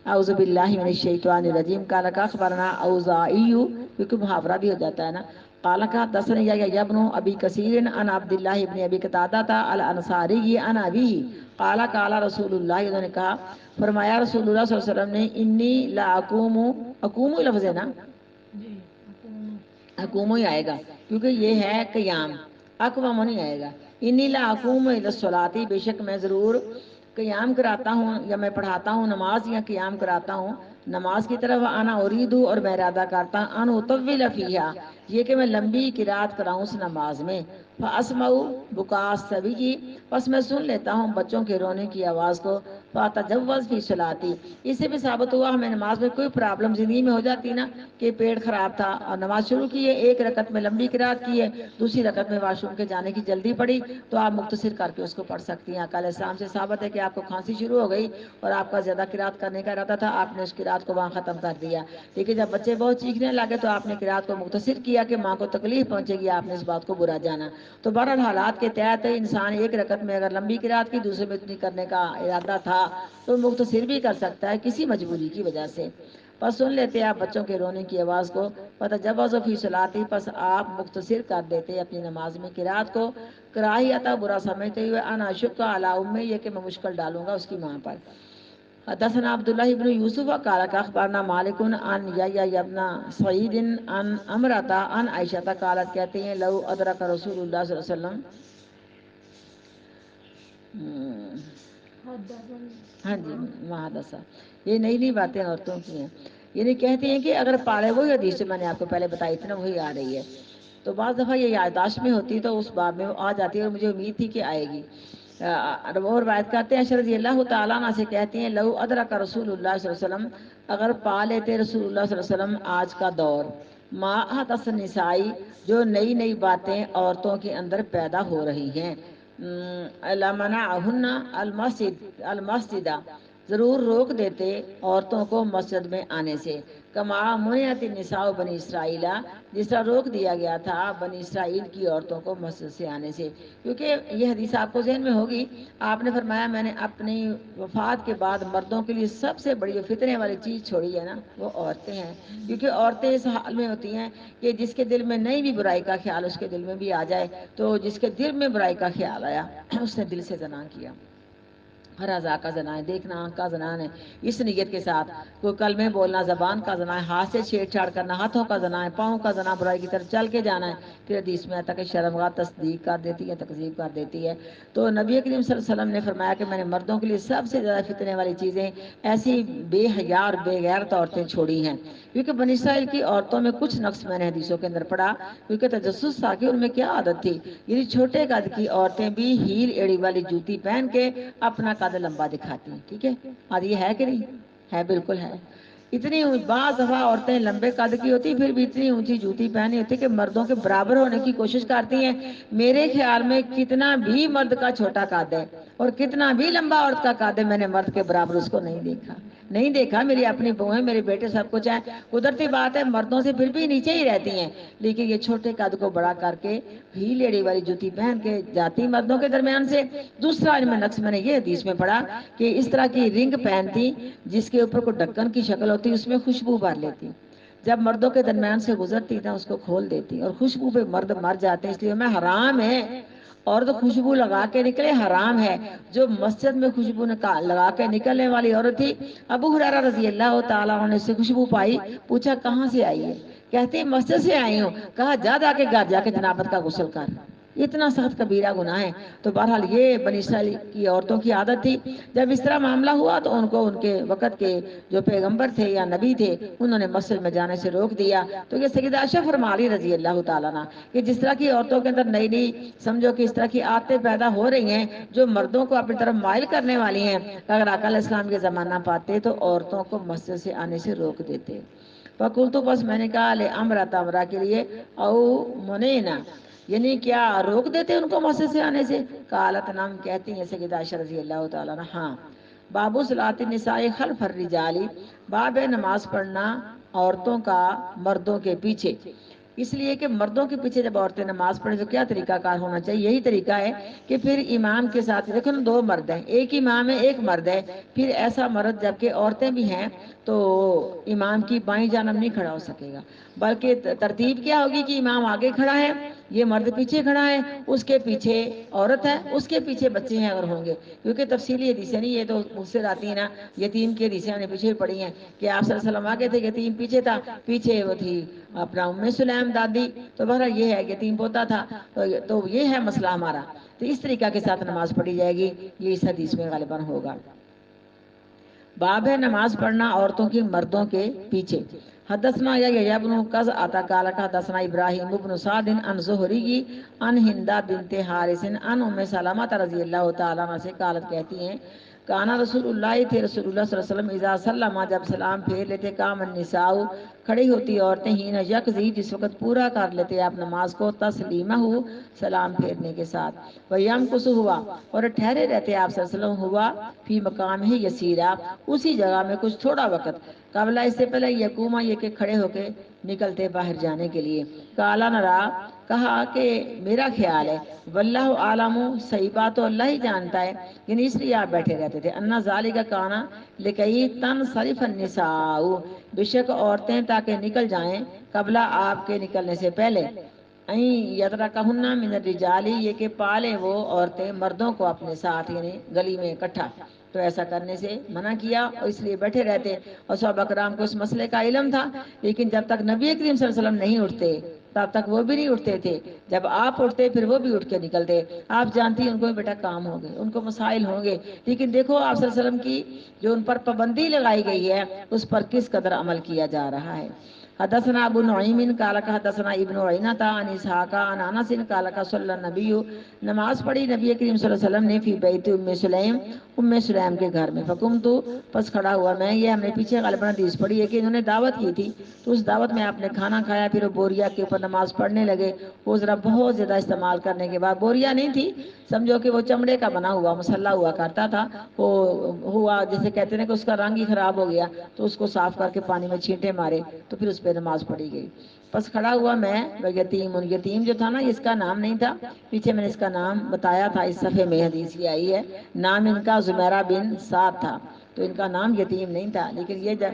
اعوذ باللہ من الشیطان الرجیم قال اخبرنا اوزاعی، کیونکہ محاورہ بھی ہو جاتا ہے نا، قال حدثنا یحیی بن ابی کثیر عن عبد اللہ بن ابی قتادہ الانصاری عن ابی قال قال رسول اللہ، انہوں نے کہا، فرمایا رسول اللہ صلی اللہ علیہ وسلم نے، انی لا اقوم، اقوم لفظ ہے نا، اقوم ہی آئے گا کیونکہ یہ ہے قیام، اقوام نہیں آئے گا۔ انی لا اقوم الی الصلاۃ، بے شک میں ضرور قیام کراتا ہوں یا میں پڑھاتا ہوں نماز یا قیام کراتا ہوں نماز کی طرف، انا اریدو، اور میں ارادہ کرتا ہوں، ان اطول فیہا، یہ کہ میں لمبی قرات کراؤں اس نماز میں، فاسمع بکاء الصبی، پس میں سن لیتا ہوں بچوں کے رونے کی آواز کو، فاتجوز فی صلاتی، اس سے بھی ثابت ہوا ہمیں نماز میں کوئی پرابلم زندگی میں ہو جاتی نا، کہ پیٹ خراب تھا اور نماز شروع کی ہے، ایک رکعت میں لمبی قرات کی ہے، دوسری رکعت میں واش روم کے جانے کی جلدی پڑی، تو آپ مختصر کر کے اس کو پڑھ سکتی ہیں۔ آقا علیہ السلام سے ثابت ہے کہ آپ کو کھانسی شروع ہو گئی اور آپ کا زیادہ قرات کرنے کا ارادہ تھا، آپ نے اس قرات کو وہاں ختم کر دیا، لیکن جب بچے بہت چیخنے لگے تو آپ نے قرات کو مختصر کیا کہ ماں کو تکلیف پہنچے گی، آپ نے اس بات کو برا جانا۔ تو بہرحال حالات کے تحت انسان ایک رکعت میں اگر لمبی قرات کی، دوسرے میں اتنی کرنے کا ارادہ تھا تو مختصر بھی کر سکتا ہے کسی مجبوری کی وجہ سے۔ پس سن لیتے آپ بچوں کے رونے کی آواز کو، فتجوز فی صلاتی، پس آپ مختصر کر دیتے اپنی نماز میں قرات کو، کراہیت، برا سمجھتے ہوئے، ان اشق علی امی، یہ کہ میں مشکل ڈالوں گا اس کی ماں پر۔ حدثنا عبداللہ بن یوسف قال اخبرنا مالک عن یحیی بن سعید عن امرۃ عن عائشہ قالت، کہتے ہیں، لو ادرک رسول اللہ صلی اللہ علیہ وسلم، ہاں جی محدثہ، یہ نئی نئی باتیں عورتوں کی ہیں، یعنی کہتے ہیں کہ اگر پالے، وہی حدیث جو میں نے آپ کو پہلے بتائی تھی نا، وہی آ رہی ہے، تو بعض دفعہ یہ یادداشت میں ہوتی تو اس باب میں وہ آ جاتی ہے، اور مجھے امید تھی کہ آئے گی۔ وہ روایت کرتے ہیں عائشہ رضی اللہ تعالیٰ عنہ سے، کہتی ہیں، لو ادرک رسول اللہ صلی اللہ علیہ وسلم، اگر پا لیتے رسول اللہ صلی اللہ علیہ وسلم آج کا دور، ما احدث النسائی، جو نئی نئی باتیں عورتوں کے اندر پیدا ہو رہی ہیں، لمنعہن المسجدہ، ضرور روک دیتے عورتوں کو مسجد میں آنے سے، کما منعت النساء بنی اسرائیل، جس طرح روک دیا گیا تھا بنی اسرائیل کی عورتوں کو مسجد سے آنے سے، کیونکہ یہ حدیث آپ کو ذہن میں ہوگی، آپ نے فرمایا میں نے اپنی وفات کے بعد مردوں کے لیے سب سے بڑی جو فتنے والی چیز چھوڑی ہے نا، وہ عورتیں ہیں، کیونکہ عورتیں اس حال میں ہوتی ہیں کہ جس کے دل میں نہیں بھی برائی کا خیال اس کے دل میں بھی آ جائے، تو جس کے دل میں برائی کا خیال آیا اس نے دل سے زنا کیا، ہر اعضاء کا زنا ہے، دیکھنا آنکھ کا زنا ہے، اس نیت کے ساتھ کوئی کلمے بولنا زبان کا زنا ہے، ہاتھ سے چھیڑ چھاڑ کرنا ہاتھوں کا زنا ہے، پاؤں کا زنا، برائی کی طرف چل کے جانا ہے، پھر حدیث میں آتا کہ شرمگاہ تصدیق کر دیتی ہے، تکذیب کر دیتی ہے۔ تو نبی کریم صلی اللہ علیہ وسلم نے فرمایا کہ میں نے مردوں کے لیے سب سے زیادہ فتنے والی چیزیں ایسی بے حیا اور بے غیرت عورتیں چھوڑی ہیں، کیونکہ بنی اسرائیل کی عورتوں میں کچھ نقص میں نے حدیثوں کے اندر پڑھا، کیونکہ تجسس تھا کہ ان میں کیا عادت تھی، یعنی چھوٹے قد کی عورتیں بھی ہیل ایڑی والی جوتی پہن کے اپنا قد لمبا دکھاتی ہیں، ٹھیک ہے، اور یہ ہے کہ نہیں ہے، بالکل ہے، اتنی بعض دفعہ عورتیں لمبے قد کی ہوتی پھر بھی اتنی اونچی جوتی پہنی ہوتی کہ مردوں کے برابر ہونے کی کوشش کرتی ہیں. میرے خیال میں کتنا بھی مرد کا چھوٹا قد ہے اور کتنا بھی لمبا عورت کا قد ہے، میں نے مرد کے برابر اس کو نہیں دیکھا. میری اپنی بہو ہیں، میرے بیٹے سب کچھ ہے. قدرتی بات ہے مردوں سے پھر بھی نیچے ہی رہتی ہیں، لیکن یہ چھوٹے قد کو بڑا کر کے ہی لیڑی والی جوتی پہن کے جاتی مردوں کے درمیان سے. دوسرا علم نقص میں نے یہ حدیث میں پڑھا کہ اس طرح کی رنگ پہنتی جس کے اوپر کوئی ڈھکن کی شکل ہوتی، اس میں خوشبو بھر لیتی. جب مردوں کے درمیان سے گزرتی تھا اس کو کھول دیتی اور خوشبو پہ مرد مر جاتے ہیں، اس لیے میں حرام ہے. اور تو خوشبو لگا کے نکلے حرام ہے. جو مسجد میں خوشبو لگا کے نکلنے والی عورت تھی، ابو ہریرہ رضی اللہ تعالیٰ عنہ نے سے خوشبو پائی، پوچھا کہاں سے آئی ہے؟ کہتے مسجد سے آئی ہوں. کہا جا کے گھر جا کے جنابت کا غسل کر. اتنا سخت کبیرہ گناہ ہے. تو بہرحال یہ بنی اسرائیل کی عورتوں کی عادت تھی. جب اس طرح معاملہ ہوا تو ان کو ان کے وقت کے جو پیغمبر تھے یا نبی تھے انہوں نے مسجد میں جانے سے روک دیا. تو یہ سیدہ عائشہ فرما رہی رضی اللہ تعالیٰ عنہ کہ جس طرح کی عورتوں کے اندر نئی نئی سمجھو کہ اس طرح کی عادتیں پیدا ہو رہی ہیں جو مردوں کو اپنی طرف مائل کرنے والی ہیں، اگر آقا علیہ السلام کے زمانہ پاتے تو عورتوں کو مسجد سے آنے سے روک دیتے. فقلت بس میں نے کہا امرا کے لیے او منینا، یعنی کیا روک دیتے ان کو مسجد سے آنے سے؟ قالت نام کہتی ہیں سیدہ عائشہ رضی اللہ تعالیٰ عنہ ہاں. بابو صلاۃ النساء خلف الرجال، باب ہے نماز پڑھنا عورتوں کا مردوں کے پیچھے. اس لیے کہ مردوں کے پیچھے جب عورتیں نماز پڑھیں تو کیا طریقہ کار ہونا چاہیے؟ یہی طریقہ ہے کہ پھر امام کے ساتھ دیکھو نا دو مرد ہیں، ایک امام ہے ایک مرد ہے، پھر ایسا مرد جبکہ عورتیں بھی ہیں تو امام کی بائیں جانب نہیں کھڑا ہو سکے گا، بلکہ ترتیب کیا ہوگی کہ امام آگے کھڑا ہے، یہ مرد پیچھے کھڑا ہے، اس کے پیچھے عورت ہے، اس کے پیچھے بچے ہیں اگر ہوں گے. کیونکہ تفصیلی حدیثیں نہیں، یہ تو مجھ سے آتی ہیں نا، یتیم کی حدیثیں ہمیں پیچھے پڑی ہیں کہ آپ صلی اللہ علیہ وسلم آگے تھے، یتیم پیچھے تھا، پیچھے وہ تھی اپنا ام سلیم دادی. تو بہرحال یہ ہے یتیم پوتا تھا. تو یہ ہے مسئلہ ہمارا. تو اس طریقہ کے ساتھ نماز پڑھی جائے گی، یہ اس حدیث میں غالباً ہوگا. باب ہے نماز پڑھنا عورتوں کی مردوں کے پیچھے. حدثنا یا ابن قز عطا قال حدثنا ابراہیم ابن سعد عن زہری عن ہندہ بنت حارث عن ام سلمہ رضی اللہ تعالیٰ عنہ سے قالت کہتی ہیں کانا رسول اللہ تھے رسول اللہ صلی اللہ علیہ وسلم اذا سلم جب سلام پھیر لیتے قام النساء کھڑی ہوتی عورتیں ہی نہ یکزی جس وقت پورا کر لیتے آپ نماز کو تسلیمہ ہو سلام پھیرنے کے ساتھ ویم کس ہوا اور ٹھہرے رہتے آپ صلی اللہ علیہ وسلم ہوا فی مقام ہی یسیرہ اسی جگہ میں کچھ تھوڑا وقت قبلہ اس سے پہلے یقومہ یہ کہ کھڑے ہو کے نکلتے باہر جانے کے لیے. کالا نرا کہا کہ میرا خیال ہے واللہ عالم صحیح بات تو اللہ ہی جانتا ہے، یعنی اس لیے آپ بیٹھے رہتے تھے. انا ذالک کانا لکئی تنصرف النساء بے شک عورتیں تاکہ نکل جائیں قبلہ آپ کے نکلنے سے پہلے. یترکہن من الرجال یہ کہ پالیں وہ عورتیں مردوں کو اپنے ساتھ یعنی گلی میں اکٹھا. تو ایسا کرنے سے منع کیا اور اس لیے بیٹھے رہتے. اور صحابہ کرام کو اس مسئلے کا علم تھا، لیکن جب تک نبی کریم صلی اللہ علیہ وسلم نہیں اٹھتے تب تک وہ بھی نہیں اٹھتے تھے. جب آپ اٹھتے پھر وہ بھی اٹھ کے نکلتے. آپ جانتی ہیں ان کو بھی بیٹا کام ہوں گے، ان کو مسائل ہوں گے، لیکن دیکھو آپ صلی اللہ علیہ وسلم کی جو ان پر پابندی لگائی گئی ہے اس پر کس قدر عمل کیا جا رہا ہے. حدثنا ابو نعیم قال حدثنا ابن عینہ عن اسحاق عن انس قال صلی النبی نماز پڑھی نبی کریم صلی اللہ علیہ وسلم نے فی بیت ام سلیم ام سلیم کے گھر میں. فقمت پس کھڑا ہوا میں. یہ ہم نے پیچھے غالباً حدیث پڑھی ہے کہ انہوں نے دعوت کی تھی تو اس دعوت میں آپ نے کھانا کھایا، پھر وہ بوریا کے اوپر نماز پڑھنے لگے. وہ ذرا بہت زیادہ استعمال کرنے کے بعد بوریا نہیں تھی، سمجھو کہ وہ چمڑے کا بنا ہوا مسلح ہوا کرتا تھا، وہ ہوا جیسے کہتے ہیں کہ اس کا رنگ ہی خراب ہو گیا تو اس کو صاف کر کے پانی میں چھینٹے مارے تو پھر اس پہ نماز پڑھی گئی. پس کھڑا ہوا میں یتیم. یتیم جو تھا نا اس کا نام نہیں تھا، پیچھے میں نے اس کا نام بتایا تھا، اس صفحے میں حدیث یہ آئی ہے. نام ان کا زمیرہ بن سعد تھا، تو ان کا نام یتیم نہیں تھا. لیکن یہ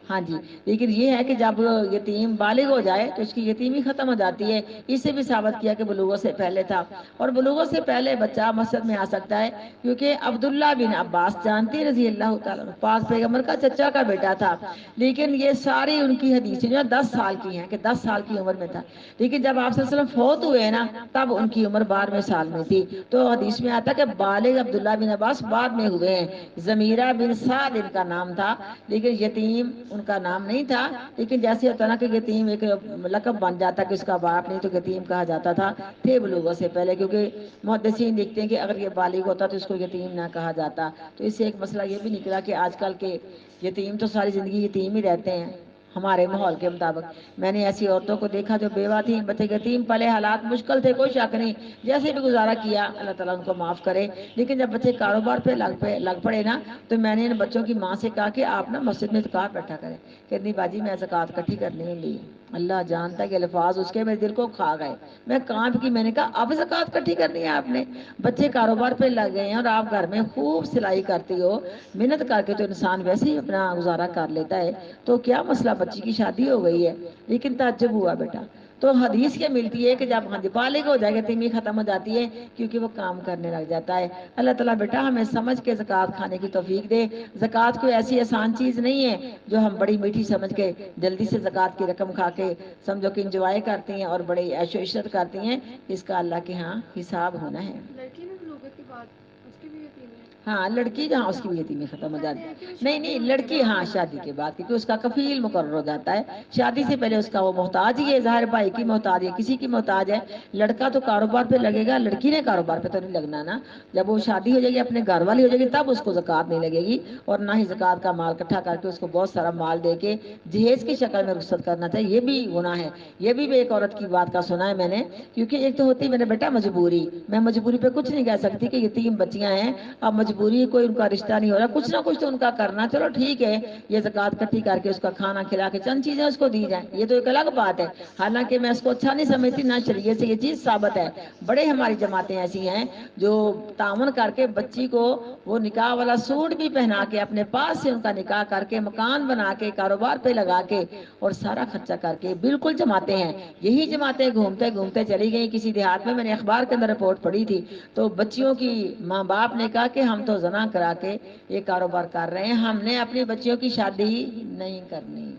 ہاں جی، لیکن یہ ہے کہ جب یتیم بالغ ہو جائے تو اس کی یتیمی ختم ہو جاتی ہے. اس سے بھی ثابت کیا کہ بلوغت سے پہلے تھا، اور بلوغت سے پہلے بچہ مسجد میں آ سکتا ہے کیونکہ عبداللہ بن عباس جانتی رضی اللہ تعالیٰ پاک پیغمبر کا چچا کا بیٹا تھا. لیکن یہ ساری ان کی حدیثیں جو 10 سال کی ہیں کہ 10 سال کی عمر میں تھا. لیکن جب آپ صلی اللہ علیہ وسلم فوت ہوئے نا تب ان کی عمر 12ویں سال میں تھی. تو حدیث میں آتا کہ بالغ عبداللہ بن عباس بعد میں ہوئے ہیں. زمیرہ بن سعد ان کا نام تھا، لیکن یتیم ان کا نام نہیں تھا، لیکن جیسے ہوتا نا کہ یتیم ایک لقب بن جاتا کہ اس کا باپ نہیں تو یتیم کہا جاتا تھا، تھے بلوغوں سے پہلے، کیونکہ محدثین لکھتے ہیں کہ اگر یہ بالغ ہوتا تو اس کو یتیم نہ کہا جاتا۔ تو اس سے ایک مسئلہ یہ بھی نکلا کہ آج کل کے یتیم تو ساری زندگی یتیم ہی رہتے ہیں ہمارے ماحول کے مطابق۔ میں نے ایسی عورتوں کو دیکھا جو بیوہ تھیں، بچے یتیم پلے، حالات مشکل تھے، کوئی شک نہیں، جیسے بھی گزارا کیا، اللہ تعالیٰ ان کو معاف کرے۔ لیکن جب بچے کاروبار پہ لگ پڑے نا، تو میں نے ان بچوں کی ماں سے کہا کہ آپ نا مسجد میں زکوٰۃ بیٹھا کریں۔ کہتی باجی میں زکوٰۃ اکٹھی کرنی نہیں لی۔ اللہ جانتا ہے کہ الفاظ اس کے میرے دل کو کھا گئے، میں کانپ کی، میں نے کہا اب زکوٰۃ اکٹھی کرنی ہے آپ نے؟ بچے کاروبار پہ لگ گئے ہیں اور آپ گھر میں خوب سلائی کرتی ہو، محنت کر کے تو انسان ویسے ہی اپنا گزارا کر لیتا ہے، تو کیا مسئلہ، بچی کی شادی ہو گئی ہے۔ لیکن تعجب ہوا بیٹا، تو حدیث کیا ملتی ہے کہ جب بالغ ہو جائے گا یتیمی ختم ہو جاتی ہے، کیونکہ وہ کام کرنے لگ جاتا ہے۔ اللہ تعالیٰ بیٹا ہمیں سمجھ کے زکوٰۃ کھانے کی توفیق دے۔ زکوٰۃ کوئی ایسی آسان چیز نہیں ہے جو ہم بڑی میٹھی سمجھ کے جلدی سے زکوٰۃ کی رقم کھا کے سمجھو کہ انجوائے کرتی ہیں اور بڑی عیش و عشرت کرتی ہیں، اس کا اللہ کے ہاں حساب ہونا ہے۔ لڑکی میں بلوغت کی بات، اس کی بھی یتیم ہے؟ ہاں لڑکی جہاں اس کی بھی یتیمی ختم ہو جاتی ہے، نہیں لڑکی ہاں شادی کے بعد، کیونکہ اس کا کفیل مقرر ہو جاتا ہے۔ شادی سے پہلے اس کا وہ محتاج ہی ہے، ظاہر بھائی کی محتاج ہے، کسی کی محتاج ہے۔ لڑکا تو کاروبار پہ لگے گا، لڑکی نے کاروبار پہ تو نہیں لگنا نا۔ جب وہ شادی ہو جائے گی، اپنے گھر والی ہو جائے گی، تب اس کو زکوٰۃ نہیں لگے گی، اور نہ ہی زکوٰۃ کا مال اکٹھا کر کے اس کو بہت سارا مال دے کے جہیز کی شکل میں رخصت کرنا چاہیے، یہ بھی گناہ ہے۔ یہ بھی ایک عورت کی بات کا سنا ہے میں نے، کیونکہ ایک تو ہوتی ہے میرے بیٹا مجبوری، میں مجبوری پہ کچھ نہیں کہہ سکتی کہ یتیم بچیاں ہیں، اب مجبوری کوئی ان کا رشتہ نہیں ہو رہا، کچھ نہ کچھ تو ان کا کرنا، چلو ٹھیک ہے، یہ زکوٰۃ اکٹھی کر کے اس کا کھانا کھلا کے چند چیزیں اس کو دی جائیں، یہ تو ایک الگ بات ہے۔ حالانکہ میں اس کو اچھا نہیں سمجھتی، نہ شریعت سے یہ چیز ثابت ہے۔ بڑے ہماری جماعتیں ایسی ہیں جو تعاون کر کے بچی کو وہ نکاح والا سوٹ بھی پہنا کے اپنے پاس سے ان کا نکاح کر کے مکان بنا کے کاروبار پہ لگا کے اور سارا خرچہ کر کے بالکل جماعتیں ہیں۔ یہی جماعتیں گھومتے گھومتے چلی گئیں کسی دیہات میں نے اخبار کے اندر رپورٹ پڑھی تھی، تو بچیوں کی ماں باپ نے کہا کہ ہم تو زنا کرا کے یہ کاروبار کر رہے ہیں، ہم نے اپنی بچیوں کی شادی نہیں کرنی،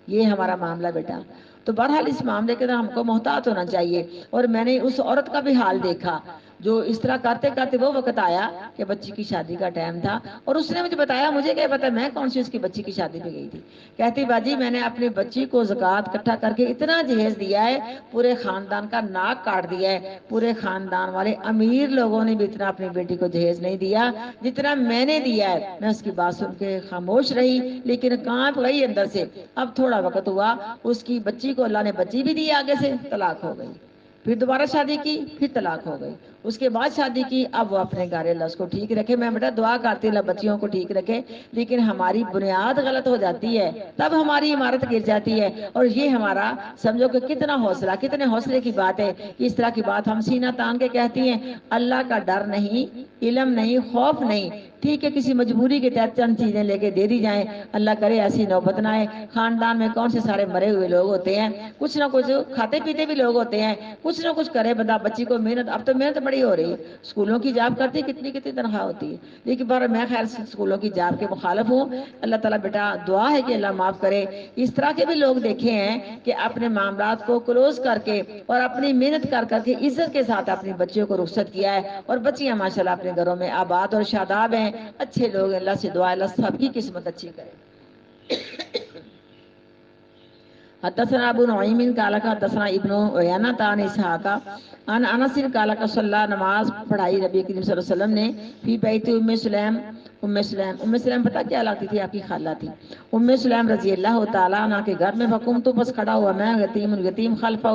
یہ ہمارا معاملہ بیٹا۔ تو بہرحال اس معاملے کے اندر ہم کو محتاط ہونا چاہیے۔ اور میں نے اس عورت کا بھی حال دیکھا جو اس طرح کرتے کرتے وہ وقت آیا کہ بچی کی شادی کا ٹائم تھا، اور اس نے مجھے بتایا، مجھے کیا پتا میں کون سی اس کی بچی کی شادی پہ گئی تھی، کہتی باجی میں نے اپنی بچی کو زکوٰۃ اکٹھا کر کے اتنا جہیز دیا ہے، پورے خاندان کا ناک کاٹ دیا ہے، پورے خاندان والے امیر لوگوں نے بھی اتنا اپنی بیٹی کو جہیز نہیں دیا جتنا میں نے دیا ہے۔ میں اس کی بات سن کے خاموش رہی، لیکن کانپ گئی اندر سے۔ اب تھوڑا وقت ہوا، اس کی بچی کو اللہ نے بچی بھی دی، آگے سے طلاق ہو گئی، پھر دوبارہ شادی کی، پھر طلاق ہو گئی، اس کے بعد شادی کی، اب وہ اپنے گھر اللہ اس کو ٹھیک رکھے۔ میں بیٹا دعا کرتی اللہ بچیوں کو ٹھیک رکھے، لیکن ہماری بنیاد غلط ہو جاتی ہے تب ہماری عمارت گر جاتی ہے۔ اور یہ ہمارا سمجھو کہ کتنا حوصلہ، کتنے حوصلے کی بات ہے کہ اس طرح کی بات ہم سینہ تان کے کہتی ہیں۔ اللہ کا ڈر نہیں، علم نہیں، خوف نہیں، ٹھیک ہے کسی مجبوری کے تحت چند چیزیں لے کے دے دی جائیں، اللہ کرے ایسی نوبت نہ آئے۔ خاندان میں کون سے سارے مرے ہوئے لوگ ہوتے ہیں، کچھ نہ کچھ کھاتے پیتے بھی لوگ ہوتے ہیں، کچھ نہ کچھ کرے بندہ بچی کو محنت، اب تو محنت بڑی ہو رہی ہے، اسکولوں کی جاب کرتی کتنی کتنی تنخواہ ہوتی ہے، لیکن پر میں خیر اسکولوں کی جاب کے مخالف ہوں۔ اللہ تعالیٰ بیٹا دعا ہے کہ اللہ معاف کرے۔ اس طرح کے بھی لوگ دیکھے ہیں کہ اپنے معاملات کو کلوز کر کے اور اپنی محنت کر کر کے عزت کے ساتھ اپنی بچیوں کو رخصت کیا ہے، اور بچیاں ماشاءاللہ اپنے گھروں میں آباد اور شاداب ہیں، اچھے لوگ ہیں۔ اللہ سے دعا ہے اللہ سب کی قسمت اچھی کرے۔ حدثنا ابو نعیم قال حدثنا ابن عیینہ عن اسحاق عن انس قال صلی نماز پڑھائی نبی کریم صلی اللہ علیہ وسلم نے فی بیت ام سلیم۔ ام سلیم پتہ کیا لگتی تھی؟ آپ کی خالہ تھی ام سلیم رضی اللہ تعالیٰ عنہ کے گھر میں، فقمت بس کھڑا ہوا میں، یتیم خلفہ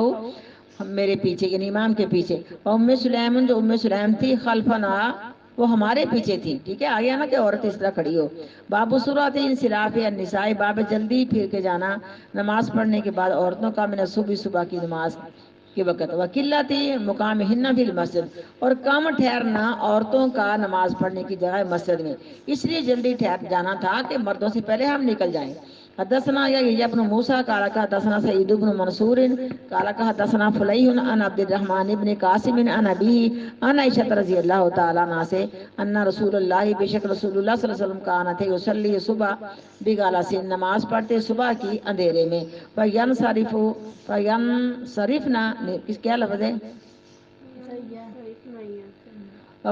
میرے پیچھے یعنی امام کے پیچھے، ام سلیم جو ام سلیم تھی خلفنا وہ ہمارے پیچھے تھی، ٹھیک ہے آگے نا کہ عورت اس طرح کھڑی ہو۔ باب سورۃ انصراف النساء، باب جلدی پھر کے جانا نماز پڑھنے کے بعد عورتوں کا، من صبح کی نماز کے وقت، وقلتی مقامہن فی المسجد، اور کم ٹھہرنا عورتوں کا نماز پڑھنے کی جگہ مسجد میں، اس لیے جلدی ٹھہر جانا تھا کہ مردوں سے پہلے ہم نکل جائیں۔ حدثنا یحییٰ بن موسیٰ قال حدثنا سعید بن منصور قال حدثنا فلیح عن عبد الرحمن بن قاسم عن ابیہ عن عائشہ رضی اللہ تعالی عنہا سے ان رسول اللہ، بے شک رسول اللہ صلی اللہ علیہ وسلم کان تھے یصلی صبح بغلس، نماز پڑھتے صبح کی اندھیرے میں، فینصرفنا، کیا لفظ ہے؟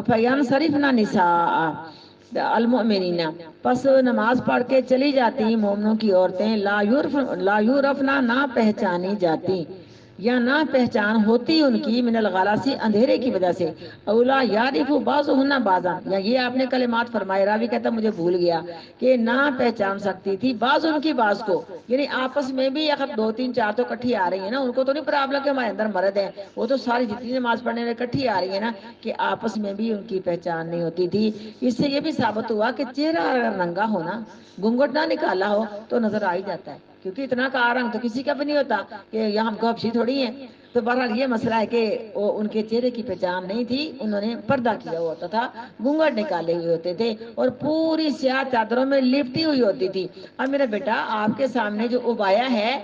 فینصرفنا نساء، المؤمنین، پس نماز پڑھ کے چلی جاتی مومنوں کی عورتیں، لا یورفنا، نہ پہچانی جاتی یا نہ پہچان ہوتی ان کی، من الغلاسی، اندھیرے کی وجہ سے، اولا یعرف بعضہن بعضا، یا یہ آپ نے کلمات فرمائے، راوی کہتا مجھے بھول گیا کہ نہ پہچان سکتی تھی بعض ان کی بعض کو، یعنی آپس میں بھی اگر 2 3 4 تو کٹھی آ رہی ہیں نا، ان کو تو نہیں پرابلم کہ ہمارے اندر مرد ہے، وہ تو ساری جتنی نماز پڑھنے میں کٹھی آ رہی ہے نا، کہ آپس میں بھی ان کی پہچان نہیں ہوتی تھی۔ اس سے یہ بھی ثابت ہوا کہ چہرہ اگر ننگا ہونا، گھونگھٹ نہ نکالا ہو تو نظر آ ہی جاتا ہے، کیونکہ اتنا کا رنگ تو کسی کا بھی نہیں ہوتا کہ یہاں ہم کو حبشی تھوڑی ہیں۔ تو بہرحال یہ مسئلہ ہے کہ وہ ان کے چہرے کی پہچان نہیں تھی، انہوں نے پردہ کیا ہوا ہوتا تھا، گھونگھٹ نکالے ہوئے ہوتے تھے، اور پوری سیاہ چادروں میں لپٹی ہوئی ہوتی تھی۔ اب میرا بیٹا آپ کے سامنے جو ابایا ہے،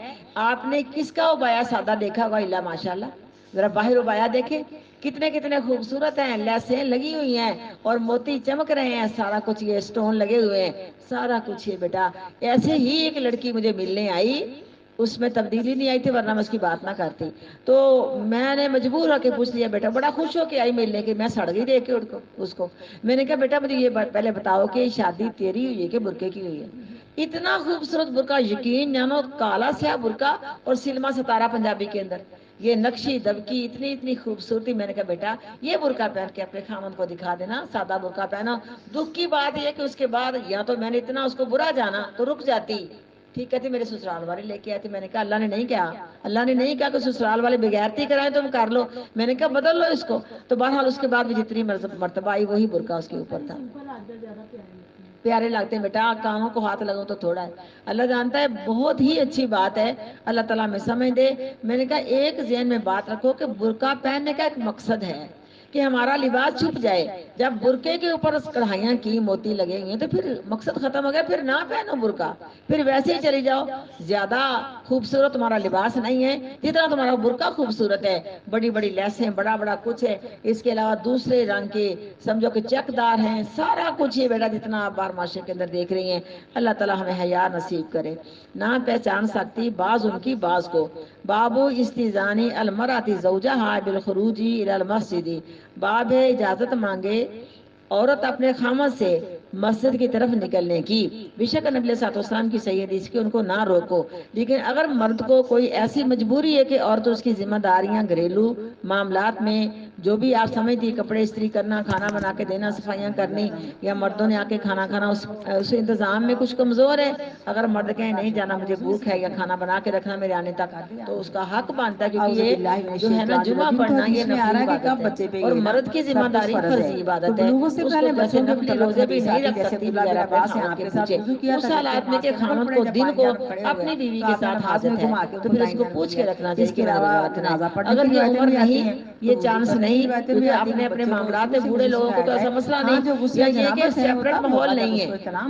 آپ نے کس کا ابایا سادہ دیکھا ہوگا؟ الا ماشاءاللہ، ذرا باہر ابایا دیکھیں، کتنے کتنے خوبصورت ہیں، لیسیں لگی ہوئی ہیں اور موتی چمک رہے ہیں، سارا کچھ یہ سٹون لگے ہوئے ہیں، سارا کچھ یہ بیٹا۔ ایسے ہی ایک لڑکی مجھے ملنے آئی، اس میں تبدیلی نہیں آئی تھی ورنہ میں اس کی بات نہ کرتی، تو میں نے مجبور ہو کے پوچھ لیا، بیٹا بڑا خوش ہو کے آئی ملنے کے، میں سڑ گئی دیکھ کے اس کو۔ میں نے کہا بیٹا مجھے یہ پہلے بتاؤ کہ شادی تیری ہوئی ہے کہ برقعے کی ہوئی ہے؟ اتنا خوبصورت برقع، یقین جانو کالا سیاہ برقع اور سلما ستارہ پنجابی کے اندر، یہ نقشی دبکی، اتنی اتنی خوبصورتی۔ میں نے کہا بیٹا یہ برقع پہن کے اپنے خامن کو دکھا دینا، سادہ برقع پہنا۔ دکھ کی بات یہ کہ اس کے بعد یا تو میں نے اتنا اس کو برا جانا تو رک جاتی، ٹھیک ہے، میرے سسرال والے لے کے آئے تھے، میں نے کہا اللہ نے نہیں کہا، اللہ نے نہیں کہا کہ سسرال والے بغیرتی کرائیں تم کر لو، میں نے کہا بدل لو اس کو۔ تو بہرحال اس کے بعد بھی جتنی مرتبہ آئی وہی برقع اس کے اوپر تھا۔ پیارے لگتے ہیں بیٹا، کانوں کو ہاتھ لگاؤ تو تھوڑا ہے، اللہ جانتا ہے، بہت ہی اچھی بات ہے، اللہ تعالیٰ میں سمجھ دے۔ میں نے کہا ایک ذہن میں بات رکھو کہ برقع پہننے کا ایک مقصد ہے کہ ہمارا لباس چھپ جائے، جب برقعے کے اوپر کڑھائیاں کی، موتی لگے ہوئے ہیں، تو پھر مقصد ختم ہو گیا، پھر نہ پہنو برقع، پھر ویسے ہی چلی جاؤ۔ زیادہ خوبصورت تمہارا لباس نہیں ہے جتنا تمہارا برقع خوبصورت ہے، بڑی بڑی لیسیں، بڑا بڑا کچھ ہے، اس کے علاوہ دوسرے رنگ کے سمجھو کہ چک دار ہیں، سارا کچھ یہ بیٹا جتنا آپ بار معاشرے کے اندر دیکھ رہی ہیں، اللہ تعالیٰ ہمیں حیا نصیب کرے۔ نہ پہچان سکتی بعض ان کی بعض کو۔ بابو استئذان المرأۃ زوجہا بالخروج الی المسجد، باب ہے اجازت مانگے عورت اپنے خامد سے مسجد کی طرف نکلنے کی۔ بے شک نبی صلی اللہ علیہ وسلم کی صحیح حدیث کہ ان کو نہ روکو، لیکن اگر مرد کو کوئی ایسی مجبوری ہے کہ عورت اس کی ذمہ داریاں گھریلو معاملات میں جو بھی آپ سمجھتی، کپڑے استری کرنا، کھانا بنا کے دینا، صفائیاں کرنی، یا مردوں نے آ کے کھانا کھانا، اس انتظام میں کچھ کمزور ہے، اگر مرد کہیں نہیں جانا مجھے بھوک ہے، یا کھانا بنا کے رکھنا میرے آنے تک، تو اس کا حق بنتا ہے، کیونکہ یہ جو ہے نا جمعہ پڑھنا یہ نفلی عبادت ہے، اور مرد کی ذمہ داری فرضی عبادت ہے، اس کو جیسے نفلی روزے بھی نہیں رکھ سکتی بغیر اپنے خامد کے پوچھے، اس حالات میں کہ خامد کو دن کو اپنی بیوی کے ساتھ حاجت ہے تو پھر اس کو پوچھ کے رکھنا چاہیے کہ میرا وقت ہے۔ اگر یہ عمر نہیں، یہ چانس نہیں، کیونکہ اپنے اپنے معاملات میں بوڑھے لوگوں کو تو ایسا مسئلہ نہیں، یا یہ کہ سیپریٹ ماحول نہیں ہے،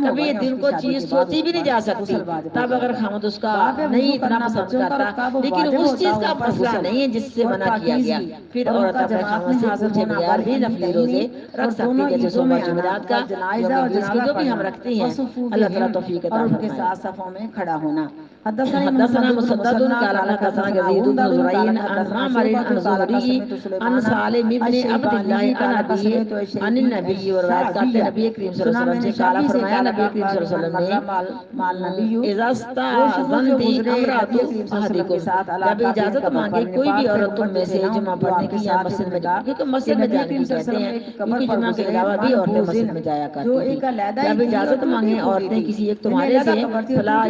کبھی یہ دن کو چیز سوچی بھی نہیں جا سکتی، تب اگر خامد اس کا نہیں اتنا پسند کرتا، لیکن اس چیز کا مسئلہ نہیں ہے جس سے منع کیا گیا، پھر عورت اپنے خامد سے پوچھے بغیر بھی نفلی روزے رکھ سکتی، جیسے صوم جمعرات کا، یوم بیس کے جو بھی ہم رکھتے ہیں۔ اللہ تعالیٰ توفیق عطا فرمائے۔ حدثنا مسدد قال حدثنا يزيد بن زريع عن معمر عن زهري عن سالم بن عبد الله عن ابيه عن النبي، روایت کرتے ہیں نبی کریم صلی اللہ علیہ وسلم سے قال فرمایا، نبی کریم صلی اللہ علیہ وسلم نے اذا استاذنت امرأة احدكم، جب اجازت مانگے کوئی بھی عورت تم میں سے جمعہ پڑھنے کی یا مسجد میں جانے کی، کیونکہ مسجد میں جانے کی کہتے ہیں کیونکہ جمعہ کے علاوہ بھی عورتیں مسجد میں جایا کرتی تھی، جب اجازت مانگیں عورتیں کسی ایک تمہارے سے، فلا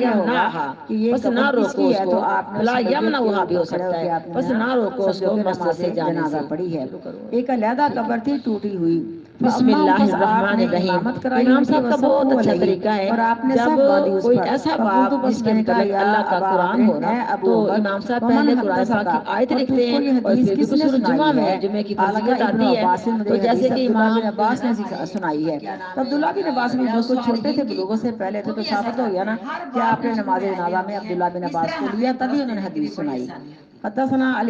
یمنعھا، بس نہ روکو اس کو، فلا یمنعھا بھی ہو سکتا ہے، بس نہ روکو اس کو مسجد سے جانے سے۔ ایک علیحدہ قبر تھی ٹوٹی ہوئی، بسم اللہ الرحمن الرحیم۔ امام صاحب کا بہت اچھا طریقہ ہے، جب کوئی ایسا باب جس کے متعلق اللہ کا قرآن ہو نا، تو امام صاحب پہلے قرآن پاک کی آیت لکھتے ہیں، اور پھر بھی سورۃ جمعہ میں جمعے کی فرضیت آتی ہے، تو جیسے کہ امام عباس نے سنائی ہے، تو عبداللہ بن عباس بھی جو کچھ چھوٹے تھے بلوغوں سے پہلے تھے، تو ثابت ہو گیا نا کہ آپ نے نماز جنازہ میں عبداللہ بن عباس کو لیا، تبھی انہوں نے حدیث سنائی۔ حدثنا علی